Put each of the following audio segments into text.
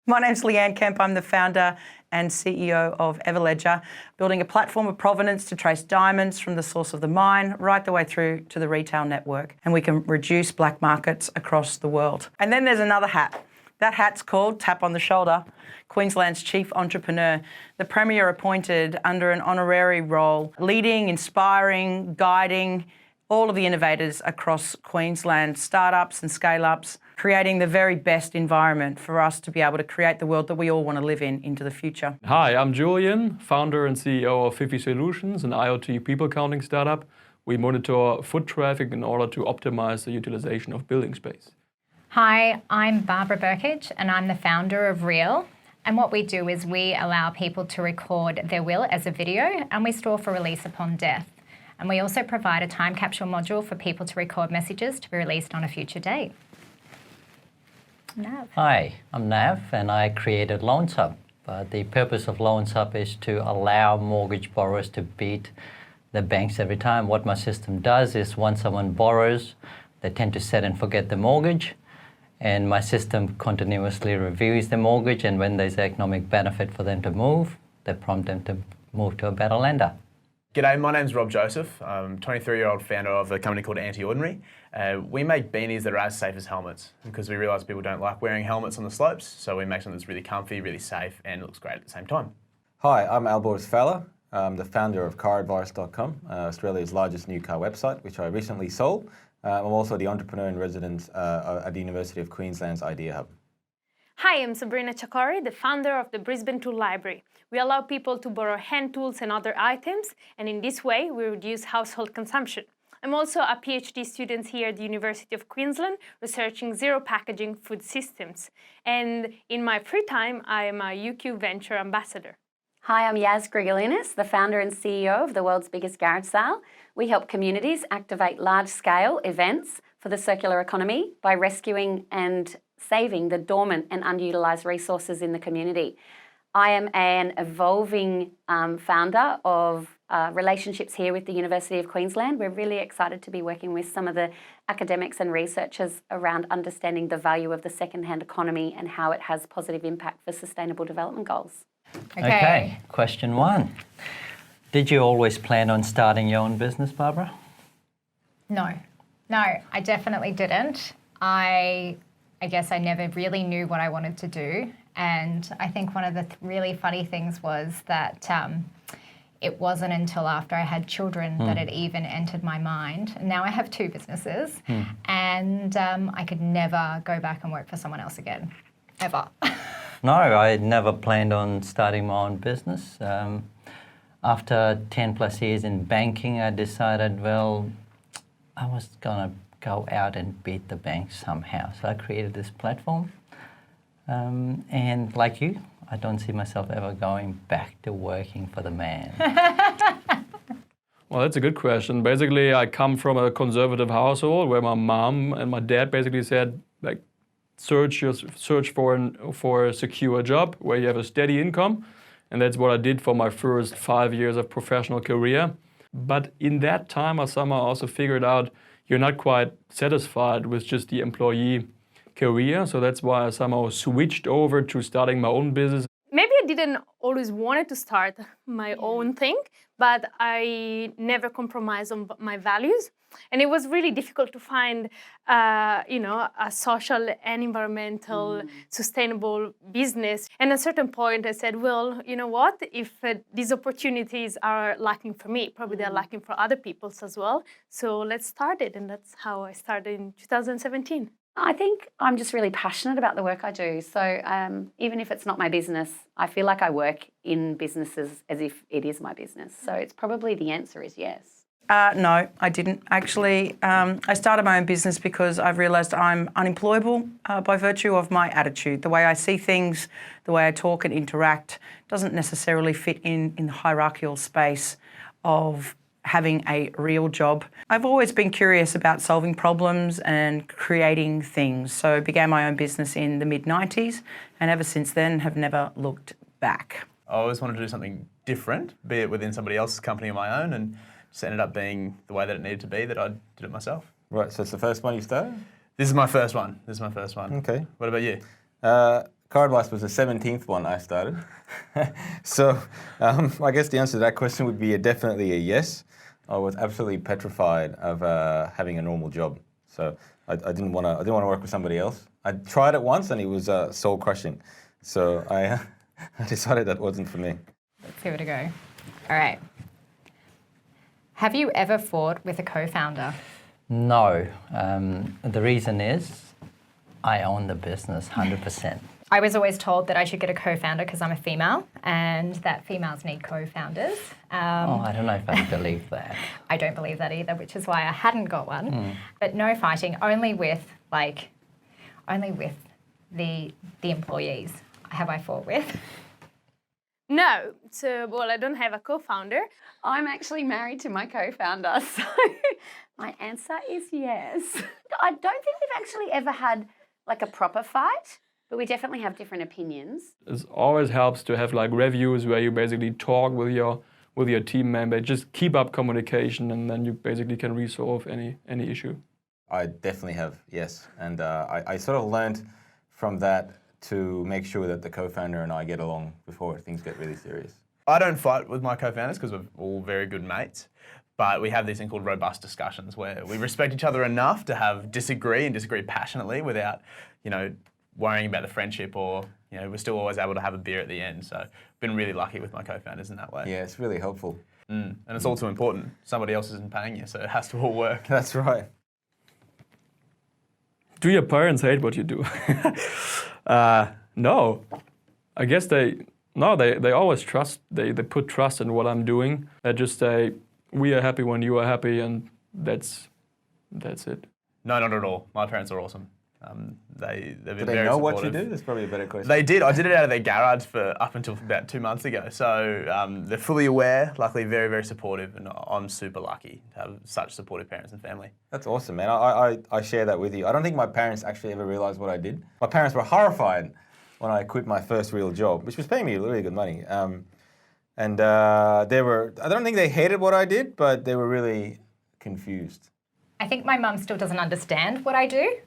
My name's Leanne Kemp. I'm the founder and CEO of Everledger, building a platform of provenance to trace diamonds from the source of the mine right the way through to the retail network. And we can reduce black markets across the world. And then there's another hat. That hat's called Tap on the Shoulder, Queensland's chief entrepreneur, the Premier appointed under an honorary role, leading, inspiring, guiding all of the innovators across Queensland, startups and scale-ups, creating the very best environment for us to be able to create the world that we all want to live in into the future. Hi, I'm Julian, founder and CEO of Fiffy Solutions, an IoT people counting startup. We monitor foot traffic in order to optimize the utilization of building space. Hi, I'm Brkich and I'm the founder of Reel. And what we do is we allow people to record their will as a video and we store for release upon death. And we also provide a time capsule module for people to record messages to be released on a future date. Nav. Hi, I'm Nav and I created loansHub. The purpose of loansHub is to allow mortgage borrowers to beat the banks every time. What my system does is once someone borrows, they tend to set and forget the mortgage. And my system continuously reviews the mortgage, and when there's economic benefit for them to move, they prompt them to move to a better lender. G'day, my name's Rob Joseph. I'm a 23-year-old founder of a company called Anti-Ordinary. We make beanies that are as safe as helmets because we realise people don't like wearing helmets on the slopes, so we make something that's really comfy, really safe, and looks great at the same time. Hi, I'm Alborz Fallah. I'm the founder of caradvice.com, Australia's largest new car website, which I recently sold. I'm also the entrepreneur in residence at the University of Queensland's Idea Hub. Hi, I'm Sabrina Chakori, the founder of the Brisbane Tool Library. We allow people to borrow hand tools and other items, and in this way, we reduce household consumption. I'm also a PhD student here at the University of Queensland, researching zero packaging food systems. And in my free time, I am a UQ Venture Ambassador. Hi, I'm Grigaliunas, the founder and CEO of the world's biggest garage sale. We help communities activate large-scale events for the circular economy by rescuing and saving the dormant and underutilised resources in the community. I am an evolving founder of relationships here with the University of Queensland. We're really excited to be working with some of the academics and researchers around understanding the value of the second-hand economy and how it has positive impact for sustainable development goals. Okay, question one. Did you always plan on starting your own business, Barbara? No, I definitely didn't. I guess I never really knew what I wanted to do. And I think one of the really funny things was that it wasn't until after I had children that it even entered my mind. Now I have two businesses and I could never go back and work for someone else again, ever. No, I never planned on starting my own business. After 10 plus years in banking, I decided, well, I was going to go out and beat the bank somehow. So I created this platform. And like you, I don't see myself ever going back to working for the man. Well, that's a good question. Basically, I come from a conservative household where my mom and my dad basically said, like, search for a secure job where you have a steady income. And that's what I did for my first 5 years of professional career. But in that time, I somehow also figured out you're not quite satisfied with just the employee career. So that's why I somehow switched over to starting my own business. Maybe I didn't always want to start my own thing, but I never compromised on my values. And it was really difficult to find, a social and environmental sustainable business. And at a certain point, I said, well, you know what? If these opportunities are lacking for me, probably they're lacking for other people as well. So let's start it. And that's how I started in 2017. I think I'm just really passionate about the work I do. So even if it's not my business, I feel like I work in businesses as if it is my business. So it's probably the answer is yes. No, I didn't. Actually, I started my own business because I've realised I'm unemployable by virtue of my attitude. The way I see things, the way I talk and interact doesn't necessarily fit in the hierarchical space of having a real job. I've always been curious about solving problems and creating things. So I began my own business in the mid-90s and ever since then have never looked back. I always wanted to do something different, be it within somebody else's company or my own, and just ended up being the way that it needed to be, that I did it myself. Right, so it's the first one you started? This is my first one. Okay. What about you? Car advice was the 17th one I started. So I guess the answer to that question would be definitely a yes. I was absolutely petrified of having a normal job. So I didn't want to work with somebody else. I tried it once and it was soul crushing. So I decided that wasn't for me. Let's give it a go. All right. Have you ever fought with a co-founder? No. The reason is I own the business 100%. I was always told that I should get a co-founder because I'm a female and that females need co-founders. I don't know if I believe that. I don't believe that either, which is why I hadn't got one. But no fighting, only with the employees have I fought with. No, so, well, I don't have a co-founder. I'm actually married to my co-founder, so my answer is yes. I don't think we've actually ever had like a proper fight, but we definitely have different opinions. It always helps to have like reviews where you basically talk with your team member. Just keep up communication, and then you basically can resolve any issue. I definitely have, yes. And I sort of learned from that to make sure that the co-founder and I get along before things get really serious. I don't fight with my co-founders because we're all very good mates, but we have this thing called robust discussions where we respect each other enough to have disagree passionately without, worrying about the friendship, or, we're still always able to have a beer at the end. So I've been really lucky with my co-founders in that way. Yeah, it's really helpful. And it's also important. Somebody else isn't paying you, so it has to all work. That's right. Do your parents hate what you do? No. I guess they always trust, they put trust in what I'm doing. They just say, we are happy when you are happy, and that's it. No, not at all. My parents are awesome. They've been Do they very know supportive. what you do? That's probably a better question. They did. I did it out of their garage for up until about 2 months ago. So they're fully aware, luckily very, very supportive, and I'm super lucky to have such supportive parents and family. That's awesome, man. I share that with you. I don't think my parents actually ever realised what I did. My parents were horrified when I quit my first real job, which was paying me really good money. I don't think they hated what I did, but they were really confused. I think my mum still doesn't understand what I do.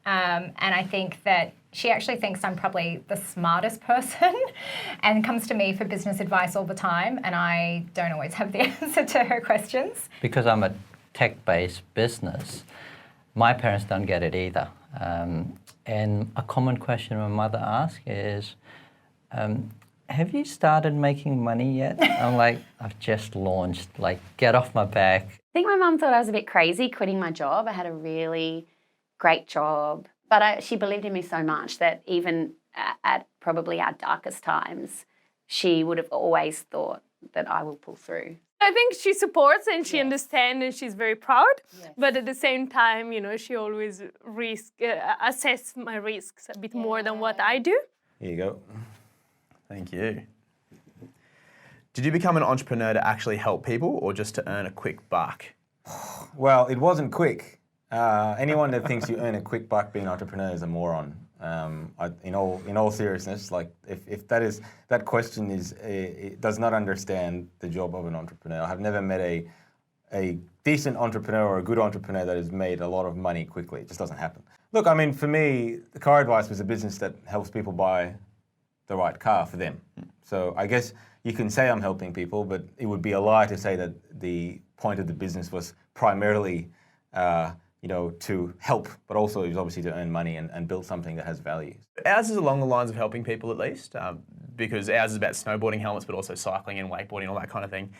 And I think that she actually thinks I'm probably the smartest person and comes to me for business advice all the time, and I don't always have the answer to her questions. Because I'm a tech-based business, my parents don't get it either. And a common question my mother asks is, have you started making money yet? I'm like, I've just launched, get off my back. I think my mum thought I was a bit crazy quitting my job. I had a really great job, but she believed in me so much that even at probably our darkest times, she would have always thought that I will pull through. I think she supports and she understands and she's very proud. Yes. But at the same time, she always assess my risks a bit more than what I do. Here you go. Thank you. Did you become an entrepreneur to actually help people or just to earn a quick buck? Well, it wasn't quick. Anyone that thinks you earn a quick buck being an entrepreneur is a moron. In all seriousness, if that question it does not understand the job of an entrepreneur. I have never met a decent entrepreneur or a good entrepreneur that has made a lot of money quickly. It just doesn't happen. Look, for me, the Car Advice was a business that helps people buy the right car for them. So I guess you can say I'm helping people, but it would be a lie to say that the point of the business was primarily to help, but also it was obviously to earn money and build something that has value. Ours is along the lines of helping people at least, because ours is about snowboarding helmets, but also cycling and wakeboarding, all that kind of thing.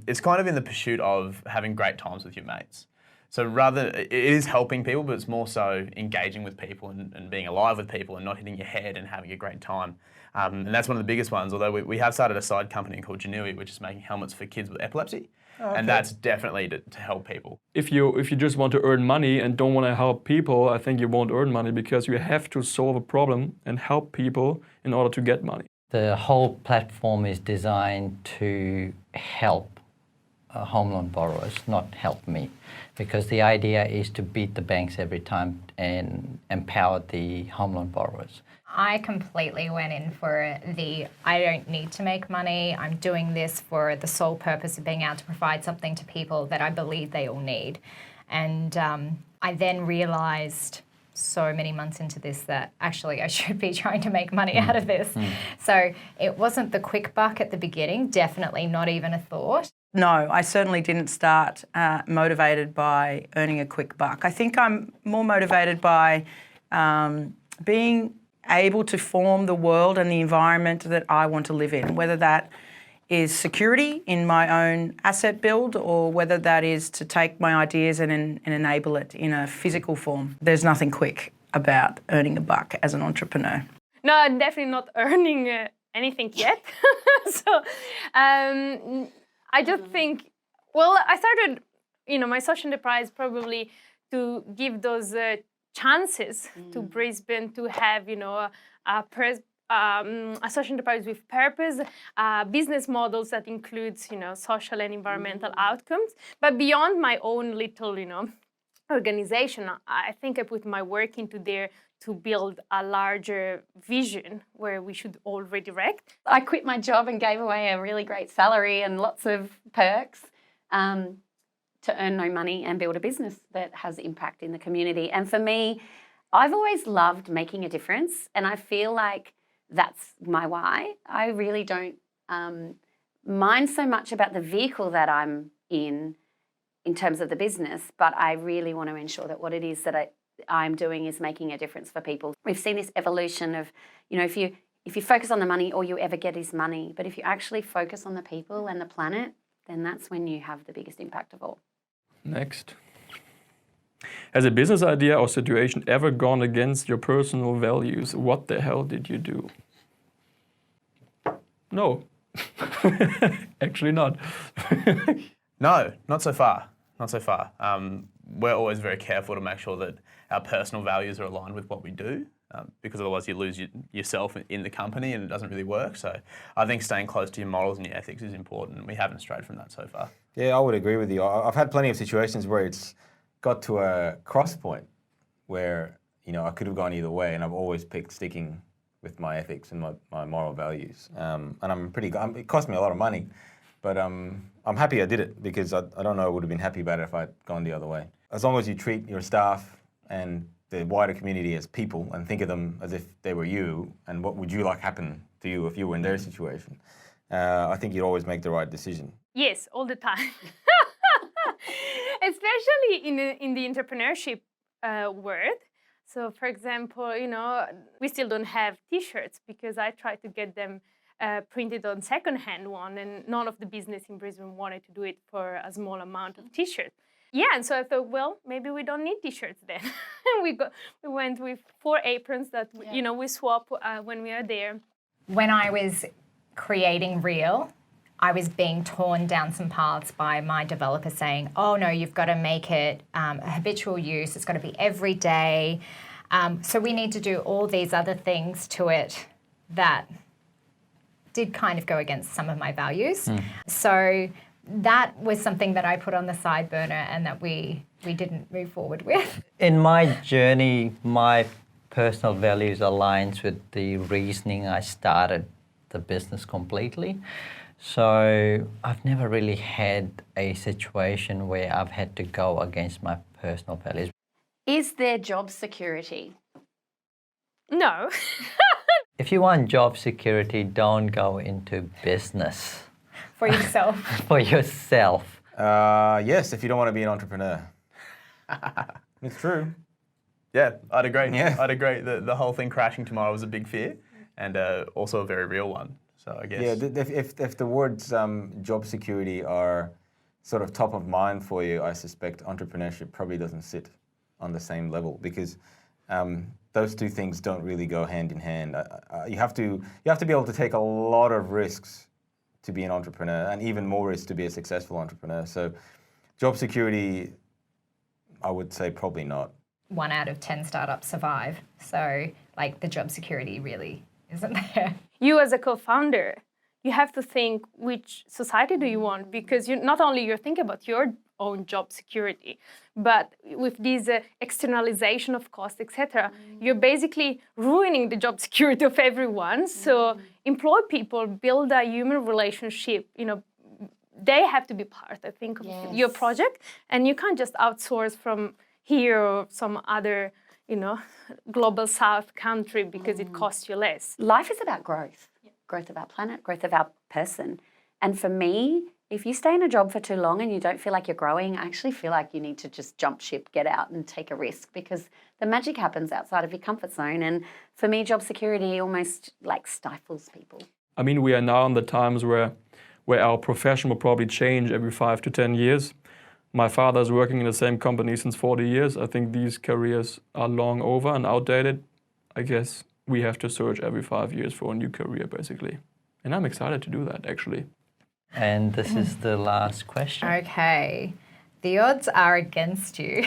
It's kind of in the pursuit of having great times with your mates. So it is helping people, but it's more so engaging with people and being alive with people and not hitting your head and having a great time. And that's one of the biggest ones, although we have started a side company called Janui, which is making helmets for kids with epilepsy. Oh, okay. And that's definitely to help people. If you just want to earn money and don't want to help people, I think you won't earn money, because you have to solve a problem and help people in order to get money. The whole platform is designed to help home loan borrowers, not help me, because the idea is to beat the banks every time and empower the home loan borrowers. I completely went in for I don't need to make money. I'm doing this for the sole purpose of being able to provide something to people that I believe they all need. And I then realised so many months into this that actually I should be trying to make money out of this. So it wasn't the quick buck at the beginning, definitely not even a thought. No, I certainly didn't start motivated by earning a quick buck. I think I'm more motivated by being able to form the world and the environment that I want to live in, whether that is security in my own asset build or whether that is to take my ideas and enable it in a physical form. There's nothing quick about earning a buck as an entrepreneur. No, I'm definitely not earning anything yet. So I just think, well, I started, my social enterprise probably to give those chances to Brisbane to have, a social enterprise with purpose, business models that includes, social and environmental outcomes. But beyond my own little, organization, I think I put my work into there to build a larger vision where we should all redirect. I quit my job and gave away a really great salary and lots of perks to earn no money and build a business that has impact in the community. And for me, I've always loved making a difference, and I feel like that's my why. I really don't mind so much about the vehicle that I'm in terms of the business, but I really want to ensure that what it is that I'm doing is making a difference for people. We've seen this evolution of, if you focus on the money, all you ever get is money. But if you actually focus on the people and the planet, then that's when you have the biggest impact of all. Next. Has a business idea or situation ever gone against your personal values? What the hell did you do? No. Actually not. No, not so far. Not so far. We're always very careful to make sure that our personal values are aligned with what we do, because otherwise you lose yourself in the company and it doesn't really work. So I think staying close to your morals and your ethics is important. We haven't strayed from that so far. Yeah, I would agree with you. I've had plenty of situations where it's got to a cross point where, I could have gone either way, and I've always picked sticking with my ethics and my moral values. And I'm pretty good. It cost me a lot of money, but I'm happy I did it, because I don't know I would have been happy about it if I'd gone the other way. As long as you treat your staff and the wider community as people and think of them as if they were you, and what would you like happen to you if you were in their situation, I think you'd always make the right decision. Yes, all the time. Especially in the entrepreneurship world. So, for example, we still don't have T-shirts because I tried to get them printed on second-hand one, and none of the business in Brisbane wanted to do it for a small amount of T-shirts. Yeah, and so I thought, well, maybe we don't need T-shirts then. we went with 4 aprons that we swap when we are there. When I was creating Reel, I was being torn down some paths by my developer saying, oh no, you've got to make it a habitual use, it's got to be every day. So we need to do all these other things to it that did kind of go against some of my values. So that was something that I put on the side burner and that we didn't move forward with. In my journey, my personal values aligns with the reasoning I started the business completely. So I've never really had a situation where I've had to go against my personal values. Is there job security? No. If you want job security, don't go into business. For yourself. For yourself. Yes, if you don't want to be an entrepreneur. It's true. Yeah, I'd agree. Yeah. I'd agree. The whole thing crashing tomorrow was a big fear, and also a very real one. So I guess. Yeah, if the words job security are sort of top of mind for you, I suspect entrepreneurship probably doesn't sit on the same level, because those two things don't really go hand in hand. You have to be able to take a lot of risks to be an entrepreneur, and even more risks to be a successful entrepreneur. So job security, I would say probably not. 1 out of 10 startups survive. So the job security really isn't there. You as a co-founder, you have to think which society do you want, because not only you're thinking about your own job security, but with this externalization of costs, etc., you're basically ruining the job security of everyone. So employ people, build a human relationship, they have to be part, I think, of your project, and you can't just outsource from here or some other, global south country because it costs you less. Life is about growth, growth of our planet, growth of our person. And for me, if you stay in a job for too long and you don't feel like you're growing, I actually feel like you need to just jump ship, get out and take a risk, because the magic happens outside of your comfort zone. And for me, job security almost like stifles people. I mean, we are now in the times where our profession will probably change every 5 to 10 years. My father is working in the same company since 40 years. I think these careers are long over and outdated. I guess we have to search every 5 years for a new career, basically. And I'm excited to do that, actually. And this is the last question. Okay. The odds are against you.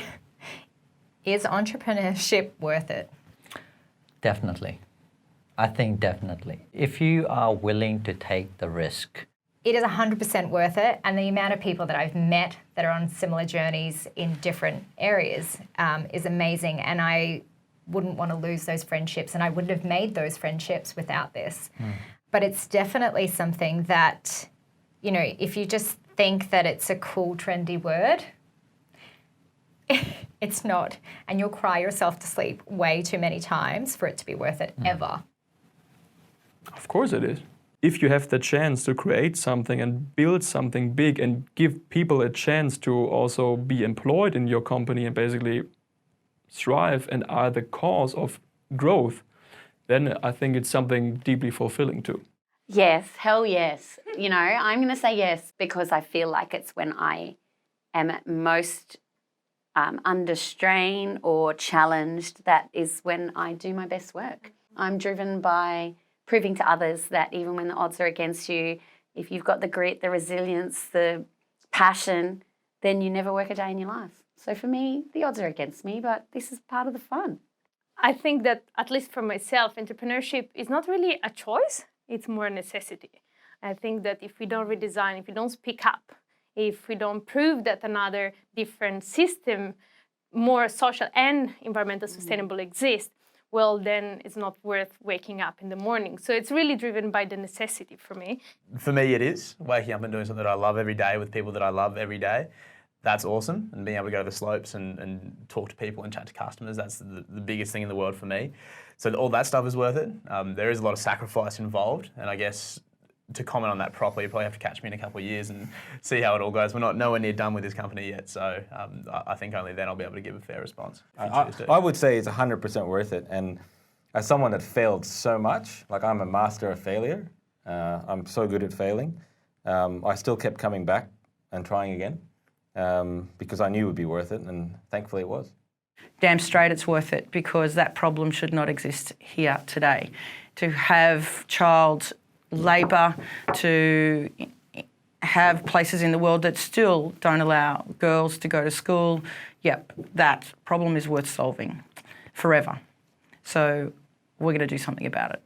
Is entrepreneurship worth it? Definitely. I think definitely. If you are willing to take the risk. It is 100% worth it, and the amount of people that I've met that are on similar journeys in different areas is amazing, and I wouldn't want to lose those friendships, and I wouldn't have made those friendships without this. But it's definitely something that, if you just think that it's a cool, trendy word, it's not, and you'll cry yourself to sleep way too many times for it to be worth it, ever. Of course it is. If you have the chance to create something and build something big and give people a chance to also be employed in your company and basically thrive and are the cause of growth, then I think it's something deeply fulfilling too. Yes, hell yes. I'm going to say yes because I feel like it's when I am at most under strain or challenged, that is when I do my best work. I'm driven by proving to others that even when the odds are against you, if you've got the grit, the resilience, the passion, then you never work a day in your life. So for me, the odds are against me, but this is part of the fun. I think that, at least for myself, entrepreneurship is not really a choice, it's more a necessity. I think that if we don't redesign, if we don't speak up, if we don't prove that another different system, more social and environmental sustainable exists, well, then it's not worth waking up in the morning. So it's really driven by the necessity for me. For me, it is. Waking up and doing something that I love every day with people that I love every day. That's awesome. And being able to go to the slopes and talk to people and chat to customers, that's the biggest thing in the world for me. So all that stuff is worth it. There is a lot of sacrifice involved. And I guess to comment on that properly, you probably have to catch me in a couple of years and see how it all goes. We're not nowhere near done with this company yet, so I think only then I'll be able to give a fair response. I would say it's 100% worth it. And as someone that failed so much, like I'm a master of failure, I'm so good at failing, I still kept coming back and trying again because I knew it would be worth it, and thankfully it was. Damn straight it's worth it, because that problem should not exist here today. To have child labour, to have places in the world that still don't allow girls to go to school, yep, that problem is worth solving forever. So we're going to do something about it.